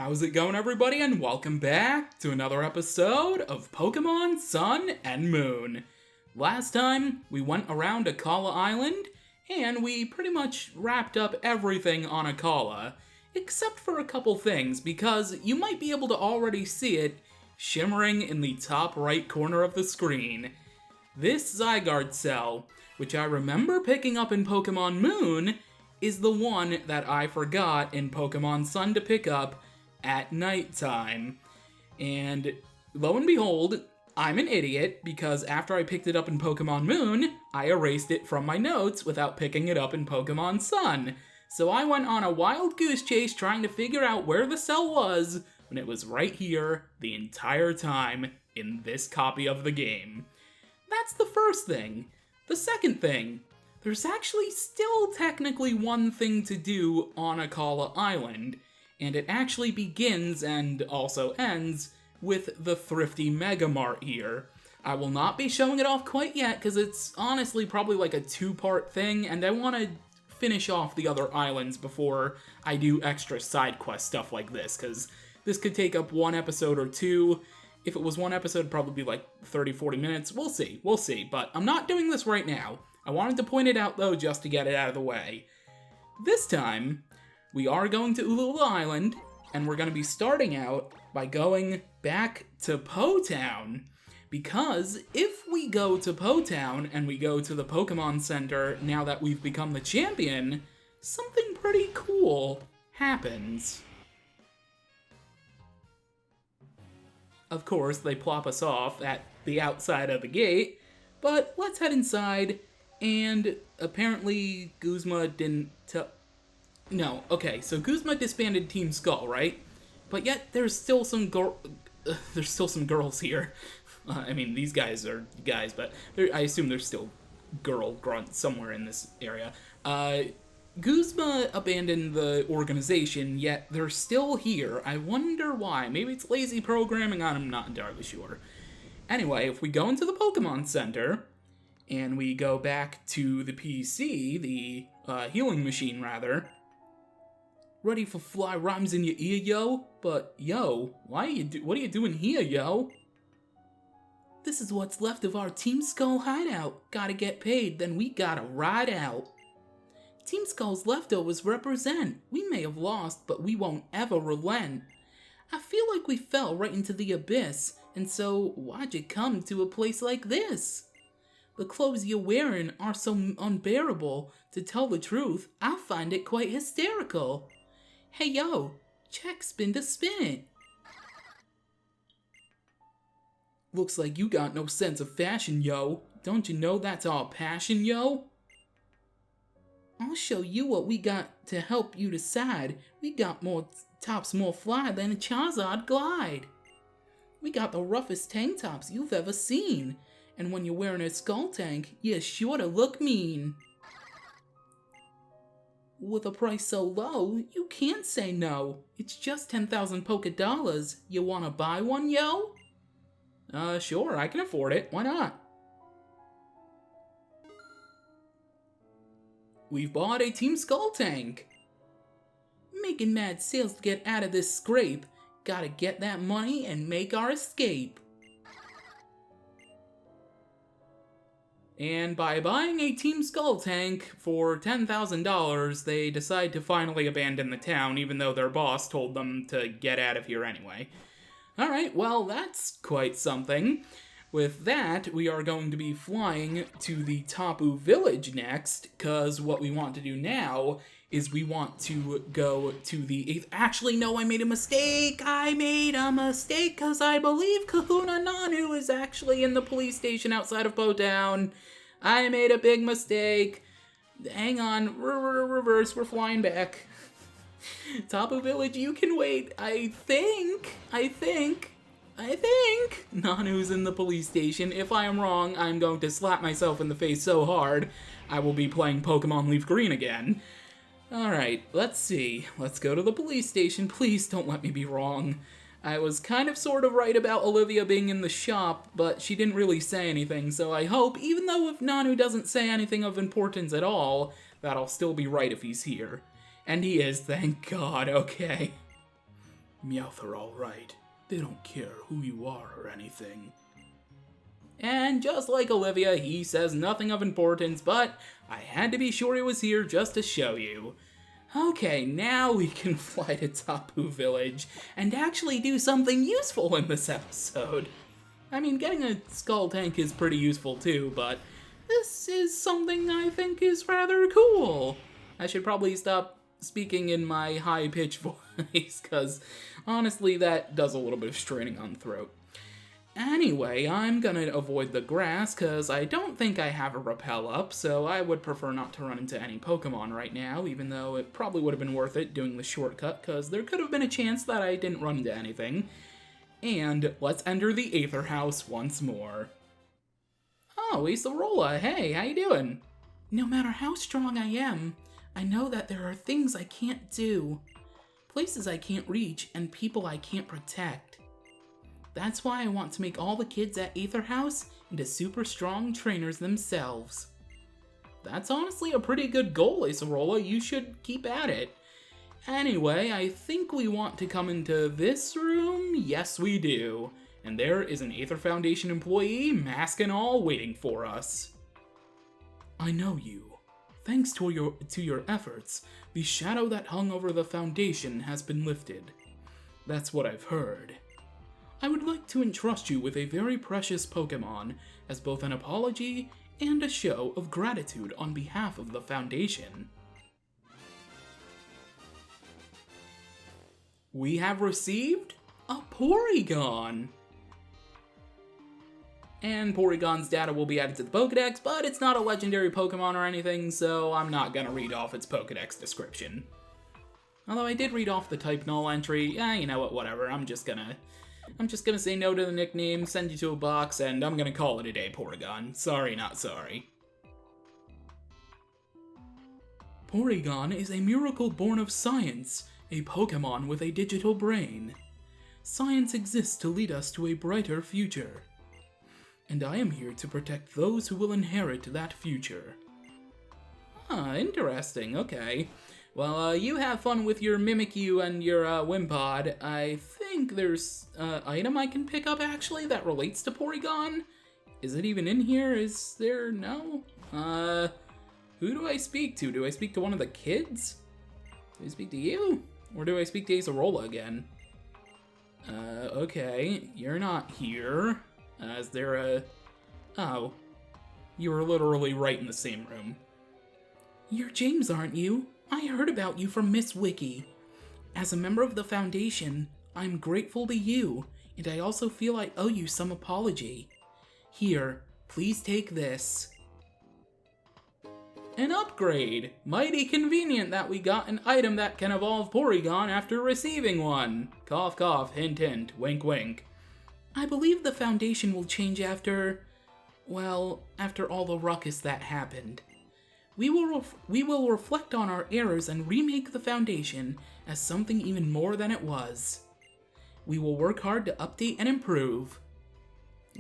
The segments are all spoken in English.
How's it going, everybody, and welcome back to another episode of Pokémon Sun and Moon. Last time, we went around Ula'ula Island, and we pretty much wrapped up everything on Ula'ula, except for a couple things, because you might be able to already see it shimmering in the top right corner of the screen. This Zygarde Cell, which I remember picking up in Pokémon Moon, is the one that I forgot in Pokémon Sun to pick up at nighttime. And lo and behold, I'm an idiot, because after I picked it up in Pokémon Moon, I erased it from my notes without picking it up in Pokémon Sun. So I went on a wild goose chase trying to figure out where the cell was, when it was right here the entire time in this copy of the game. That's the first thing. The second thing, there's actually still technically one thing to do on Ula'ula Island, and it actually begins and also ends with the Thrifty Mega Mart here. I will not be showing it off quite yet, because it's honestly probably like a two-part thing, and I want to finish off the other islands before I do extra side quest stuff like this, because this could take up one episode or two. If it was one episode, it'd probably be like 30-40 minutes. We'll see, but I'm not doing this right now. I wanted to point it out, though, just to get it out of the way. This time, we are going to Ula'ula Island, and we're going to be starting out by going back to Po Town. Because if we go to Po Town and we go to the Pokemon Center now that we've become the champion, something pretty cool happens. Of course, they plop us off at the outside of the gate, but let's head inside. And apparently Guzma didn't tell... No, okay, so Guzma disbanded Team Skull, right? But yet there's still some girls here. I mean, these guys are guys, but I assume there's still girl grunts somewhere in this area. Guzma abandoned the organization, yet they're still here. I wonder why. Maybe it's lazy programming, I'm not entirely sure. Anyway, if we go into the Pokemon Center, and we go back to the PC, the healing machine, rather. Ready for fly rhymes in your ear, yo? But, yo, what are you doing here, yo? This is what's left of our Team Skull hideout. Gotta get paid, then we gotta ride out. Team Skull's leftovers represent. We may have lost, but we won't ever relent. I feel like we fell right into the abyss, and so why'd you come to a place like this? The clothes you're wearing are so unbearable. To tell the truth, I find it quite hysterical. Hey yo, check spin to spin it. Looks like you got no sense of fashion, yo. Don't you know that's our passion, yo? I'll show you what we got to help you decide. We got more tops more fly than a Charizard glide. We got the roughest tank tops you've ever seen. And when you're wearing a skull tank, you're sure to look mean. With a price so low, you can't say no. It's just 10,000 Poké Dollars. You wanna buy one, yo? Sure, I can afford it. Why not? We've bought a Team Skull tank. Making mad sales to get out of this scrape. Gotta get that money and make our escape. And by buying a Team Skull tank for $10,000, they decide to finally abandon the town, even though their boss told them to get out of here anyway. Alright, well, that's quite something. With that, we are going to be flying to the Tapu Village next, because what we want to do now is we want to go to the... Actually, no, I made a mistake! Because I believe Kahuna Nanu is actually in the police station outside of Po Town. I made a big mistake. Hang on, reverse, we're flying back. Tapu Village, you can wait. I think Nanu's in the police station. If I am wrong, I'm going to slap myself in the face so hard, I will be playing Pokemon Leaf Green again. Alright, let's see. Let's go to the police station. Please don't let me be wrong. I was kind of sort of right about Olivia being in the shop, but she didn't really say anything, so I hope, even though if Nanu doesn't say anything of importance at all, that I'll still be right if he's here. And he is, thank God, okay. Meowth are alright. They don't care who you are or anything. And just like Olivia, he says nothing of importance, but I had to be sure he was here just to show you. Okay, now we can fly to Tapu Village and actually do something useful in this episode. I mean, getting a skull tank is pretty useful too, but this is something I think is rather cool. I should probably stop speaking in my high-pitched voice, because honestly that does a little bit of straining on the throat. Anyway, I'm gonna avoid the grass because I don't think I have a rappel up, so I would prefer not to run into any Pokemon right now, even though it probably would have been worth it doing the shortcut because there could have been a chance that I didn't run into anything. And let's enter the Aether House once more. Oh, Acerola, hey, how you doing? No matter how strong I am, I know that there are things I can't do, places I can't reach, and people I can't protect. That's why I want to make all the kids at Aether House into super strong trainers themselves. That's honestly a pretty good goal, Acerola. You should keep at it. Anyway, I think we want to come into this room. Yes, we do. And there is an Aether Foundation employee, mask and all, waiting for us. I know you. Thanks to your efforts, the shadow that hung over the Foundation has been lifted. That's what I've heard. I would like to entrust you with a very precious Pokémon as both an apology and a show of gratitude on behalf of the Foundation. We have received a Porygon! And Porygon's data will be added to the Pokedex, but it's not a legendary Pokemon or anything, so I'm not gonna read off its Pokedex description. Although I did read off the type null entry, you know what, whatever, I'm just gonna say no to the nickname, send you to a box, and I'm gonna call it a day, Porygon. Sorry, not sorry. Porygon is a miracle born of science, a Pokemon with a digital brain. Science exists to lead us to a brighter future. And I am here to protect those who will inherit that future. Interesting, okay. Well, you have fun with your Mimikyu and your Wimpod. I think there's an item I can pick up, actually, that relates to Porygon. Is it even in here? Is there? No? Who do I speak to? Do I speak to one of the kids? Do I speak to you? Or do I speak to Acerola again? Okay, you're not here. Is there a... Oh. You were literally right in the same room. You're James, aren't you? I heard about you from Miss Wiki. As a member of the Foundation, I'm grateful to you, and I also feel I owe you some apology. Here, please take this. An upgrade! Mighty convenient that we got an item that can evolve Porygon after receiving one. Cough cough, hint hint, wink wink. I believe the Foundation will change after all the ruckus that happened. We will reflect on our errors and remake the Foundation as something even more than it was. We will work hard to update and improve.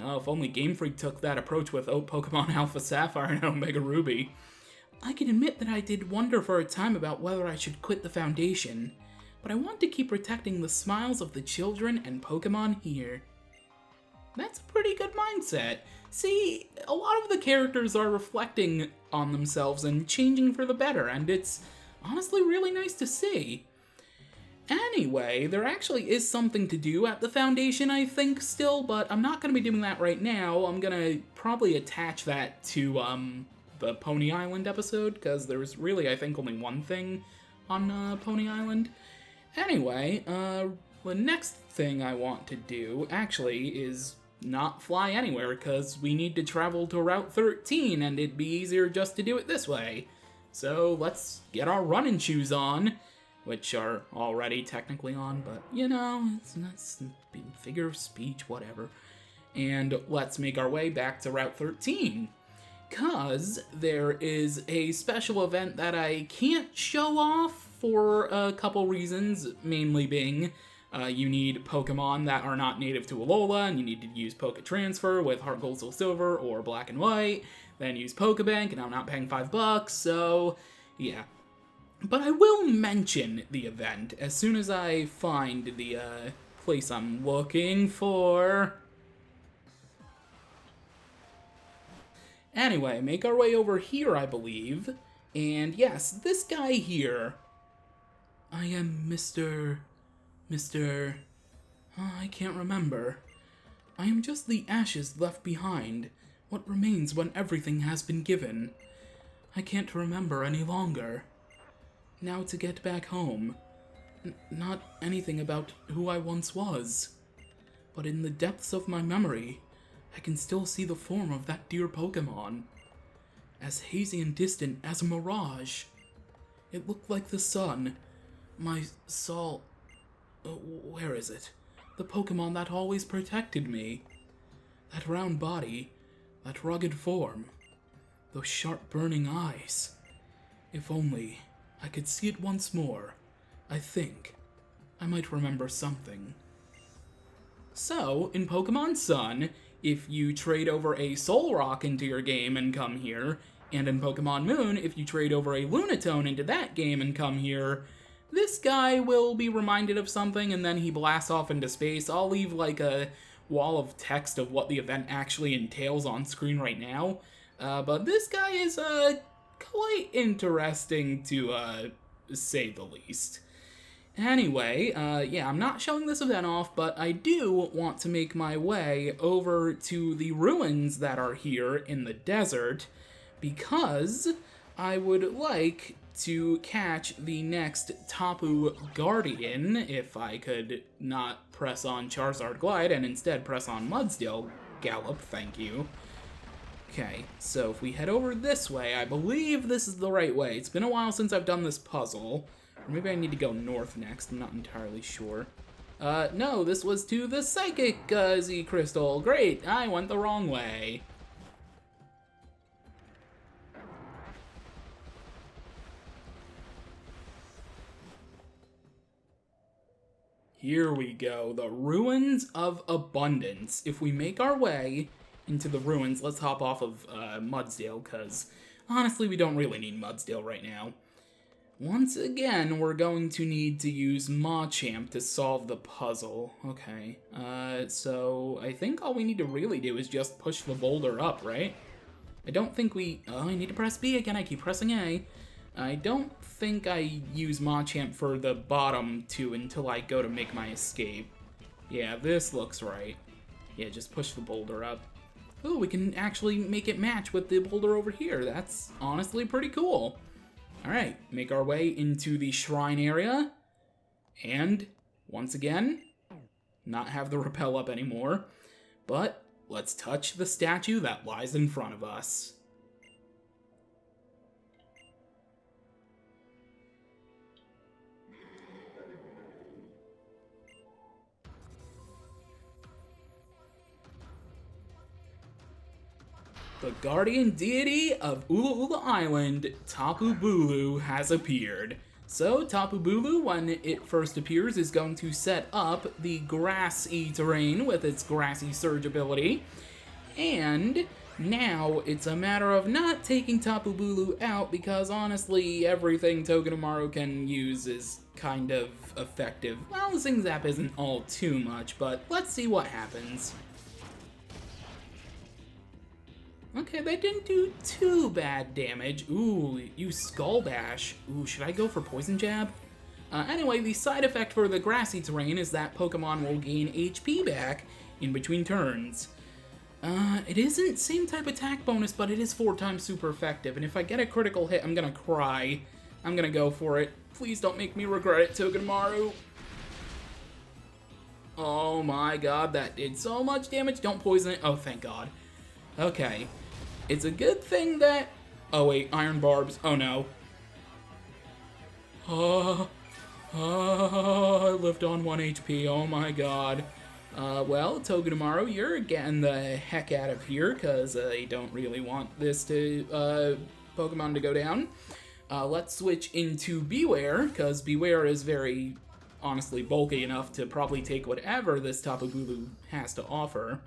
Oh, if only Game Freak took that approach with Pokemon Alpha Sapphire and Omega Ruby. I can admit that I did wonder for a time about whether I should quit the Foundation, but I want to keep protecting the smiles of the children and Pokemon here. That's a pretty good mindset. See, a lot of the characters are reflecting on themselves and changing for the better, and it's honestly really nice to see. Anyway, there actually is something to do at the Foundation, I think, still, but I'm not going to be doing that right now. I'm going to probably attach that to the Pony Island episode, because there's really, I think, only one thing on Pony Island. Anyway, the next thing I want to do, actually, is not fly anywhere, because we need to travel to Route 13, and it'd be easier just to do it this way. So let's get our running shoes on, which are already technically on, but, you know, it's figure of speech, whatever. And let's make our way back to Route 13, because there is a special event that I can't show off for a couple reasons, mainly being you need Pokemon that are not native to Alola, and you need to use Poke Transfer with Heart Gold, Soul Silver, or Black and White, then use Pokebank, and I'm not paying $5, so yeah. But I will mention the event as soon as I find the place I'm looking for. Anyway, make our way over here, I believe. And yes, this guy here. I am Mr. Oh, I can't remember. I am just the ashes left behind. What remains when everything has been given. I can't remember any longer. Now to get back home. Not anything about who I once was. But in the depths of my memory, I can still see the form of that dear Pokémon. As hazy and distant as a mirage. It looked like the sun. My soul... where is it? The Pokémon that always protected me. That round body, that rugged form, those sharp burning eyes. If only I could see it once more, I think I might remember something. So, in Pokémon Sun, if you trade over a Soul Rock into your game and come here, and in Pokémon Moon, if you trade over a Lunatone into that game and come here, this guy will be reminded of something and then he blasts off into space. I'll leave like a wall of text of what the event actually entails on screen right now. But this guy is quite interesting to say the least. Anyway, yeah, I'm not showing this event off, but I do want to make my way over to the ruins that are here in the desert, because I would like to catch the next Tapu Guardian, if I could not press on Charizard Glide and instead press on Mudsdale Gallop, thank you. Okay, so if we head over this way, I believe this is the right way. It's been a while since I've done this puzzle. Or maybe I need to go north next, I'm not entirely sure. No, this was to the Psychic Z Crystal. Great, I went the wrong way. Here we go, the Ruins of Abundance. If we make our way into the ruins, let's hop off of Mudsdale, because honestly, we don't really need Mudsdale right now. Once again, we're going to need to use Machamp to solve the puzzle. Okay, so I think all we need to really do is just push the boulder up, right? I don't think we... Oh, I need to press B again, I keep pressing A. I don't think I use Machamp for the bottom two until I go to make my escape. Yeah, this looks right. Yeah, just push the boulder up. Ooh, we can actually make it match with the boulder over here. That's honestly pretty cool. Alright, make our way into the shrine area. And, once again, not have the rappel up anymore. But, let's touch the statue that lies in front of us. The guardian deity of Ula'ula Island, Tapu Bulu, has appeared. So, Tapu Bulu, when it first appears, is going to set up the grassy terrain with its grassy surge ability. And now it's a matter of not taking Tapu Bulu out, because honestly, everything Togedemaru can use is kind of effective. Well, Zing Zap isn't all too much, but let's see what happens. Okay, that didn't do too bad damage. Ooh, you Skull Bash. Ooh, should I go for Poison Jab? Anyway, the side effect for the grassy terrain is that Pokemon will gain HP back in between turns. It isn't same type attack bonus, but it is 4 times super effective, and if I get a critical hit, I'm gonna cry. I'm gonna go for it. Please don't make me regret it, Togedemaru. Oh my god, that did so much damage. Don't poison it. Oh, thank god. Okay. It's a good thing that... Oh wait, Iron Barbs. Oh no. I lived on 1 HP. Oh my god. Well, Togedemaru, you're getting the heck out of here, because I don't really want this to, Pokemon to go down. Let's switch into Beware, because Beware is very, honestly, bulky enough to probably take whatever this Tapu Bulu has to offer.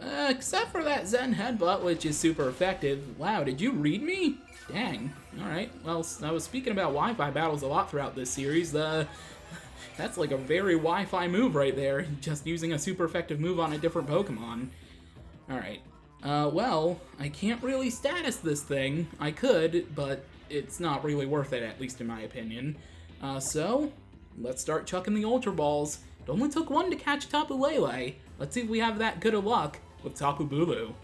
Except for that Zen Headbutt, which is super effective. Wow, did you read me? Dang. Alright, well, I was speaking about Wi-Fi battles a lot throughout this series. That's like a very Wi-Fi move right there, just using a super effective move on a different Pokemon. Alright, well, I can't really status this thing. I could, but it's not really worth it, at least in my opinion. So, let's start chucking the Ultra Balls. It only took one to catch Tapu Lele. Let's see if we have that good of luck with Tapu Bulu.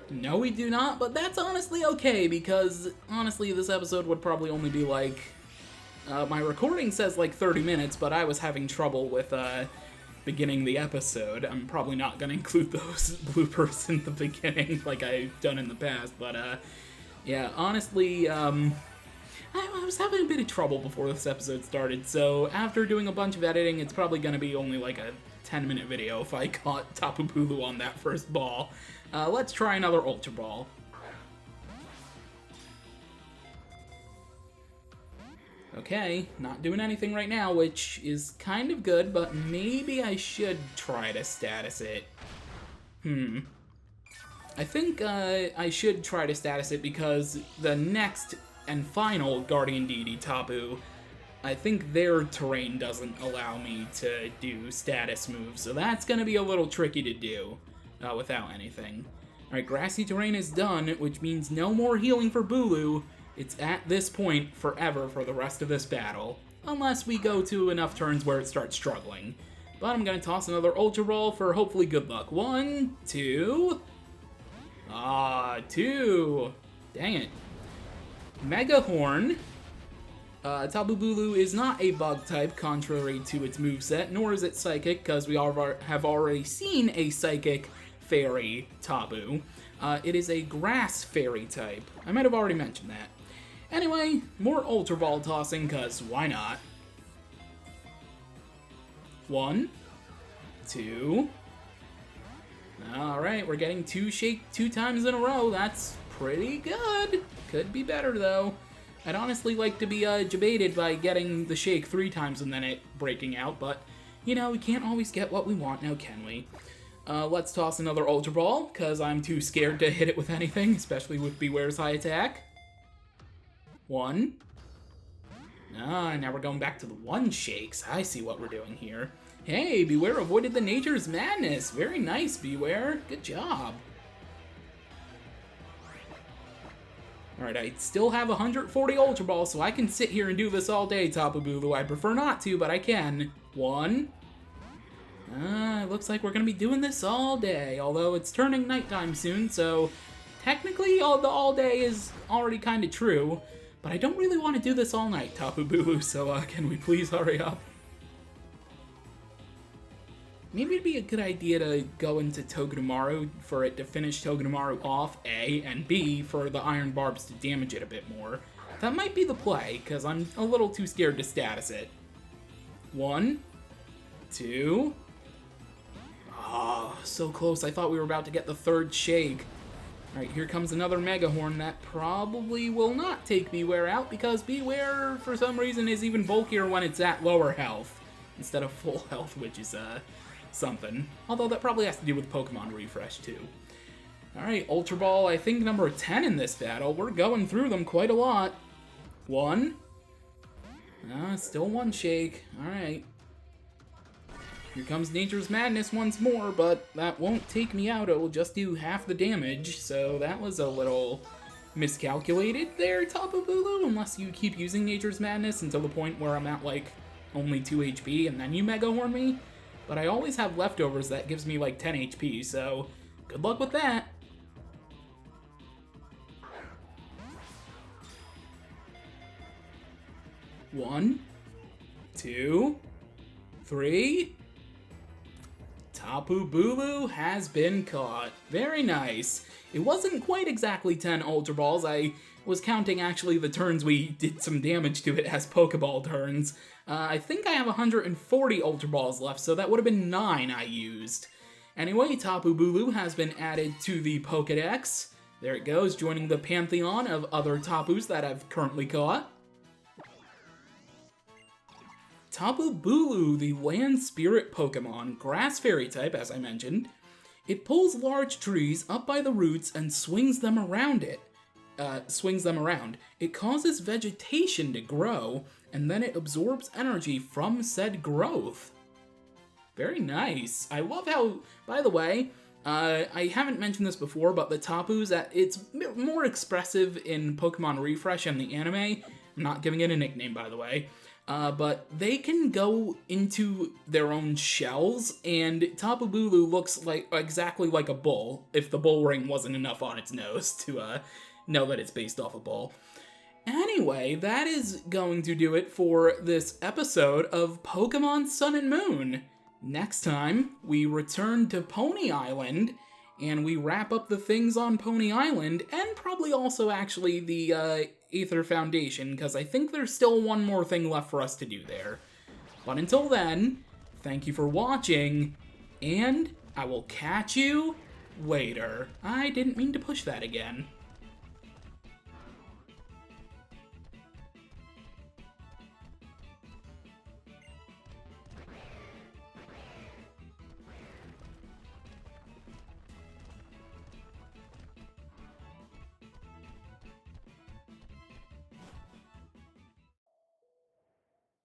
No, we do not, but that's honestly okay, because honestly, this episode would probably only be like... my recording says like 30 minutes, but I was having trouble with beginning the episode. I'm probably not going to include those bloopers in the beginning like I've done in the past, but yeah, honestly, I was having a bit of trouble before this episode started, so after doing a bunch of editing, it's probably going to be only like a 10-minute video if I caught Tapu Bulu on that first ball. Let's try another Ultra Ball. Okay, not doing anything right now, which is kind of good, but maybe I should try to status it. I think I should try to status it because the next and final Guardian Deity Tapu, I think their terrain doesn't allow me to do status moves, so that's going to be a little tricky to do without anything. Alright, Grassy Terrain is done, which means no more healing for Bulu. It's at this point forever for the rest of this battle, unless we go to enough turns where it starts struggling. But I'm going to toss another Ultra Ball for hopefully good luck. 1, 2... two. Dang it. Mega Horn. Tapu Bulu is not a bug type, contrary to its moveset, nor is it psychic, because we have already seen a psychic fairy Tapu. It is a grass fairy type. I might have already mentioned that. Anyway, more Ultra Ball tossing, because why not? 1, 2... Alright, we're getting 2 shake 2 times in a row. That's pretty good. Could be better, though. I'd honestly like to be debated by getting the shake 3 times and then it breaking out, but, you know, we can't always get what we want now, can we? Let's toss another Ultra Ball, because I'm too scared to hit it with anything, especially with Beware's high attack. 1. Now we're going back to the 1 shakes. I see what we're doing here. Hey, Beware avoided the Nature's Madness. Very nice, Beware. Good job. Alright, I still have 140 Ultra Balls, so I can sit here and do this all day, Tapu Bulu. I prefer not to, but I can. 1. It looks like we're going to be doing this all day, although it's turning nighttime soon, so technically the all day is already kind of true, but I don't really want to do this all night, Tapu Bulu, so can we please hurry up? Maybe it'd be a good idea to go into Togedemaru for it to finish Togedemaru off, A, and B, for the Iron Barbs to damage it a bit more. That might be the play, because I'm a little too scared to status it. 1, 2... Oh, so close. I thought we were about to get the 3rd shake. Alright, here comes another Mega Horn that probably will not take Beware out, because Beware, for some reason, is even bulkier when it's at lower health, instead of full health, which is, something. Although that probably has to do with Pokemon Refresh, too. Alright, Ultra Ball, I think number 10 in this battle. We're going through them quite a lot. 1. Still 1 shake. Alright. Here comes Nature's Madness once more, but that won't take me out. It will just do half the damage, so that was a little miscalculated there, Tapu Bulu, unless you keep using Nature's Madness until the point where I'm at, like, only 2 HP, and then you Mega Horn me. But I always have leftovers that gives me like 10 HP, so good luck with that. One, 2, 3. Tapu Bulu has been caught. Very nice. It wasn't quite exactly 10 Ultra Balls. I was counting actually the turns we did some damage to it as Pokeball turns. I think I have 140 Ultra Balls left, so that would have been 9 I used. Anyway, Tapu Bulu has been added to the Pokédex. There it goes, joining the pantheon of other Tapus that I've currently caught. Tapu Bulu, the land spirit Pokemon, grass fairy type, as I mentioned. It pulls large trees up by the roots and swings them around. It causes vegetation to grow, and then it absorbs energy from said growth. Very nice. I love how, by the way, I haven't mentioned this before, but the Tapus, it's more expressive in Pokemon Refresh and the anime. I'm not giving it a nickname, by the way. But they can go into their own shells, and Tapu Bulu looks exactly like a bull, if the bull ring wasn't enough on its nose to know that it's based off a bull. Anyway, that is going to do it for this episode of Pokemon Sun and Moon. Next time, we return to Pony Island, and we wrap up the things on Pony Island, and probably also actually the Aether Foundation, because I think there's still one more thing left for us to do there. But until then, thank you for watching, and I will catch you later. I didn't mean to push that again.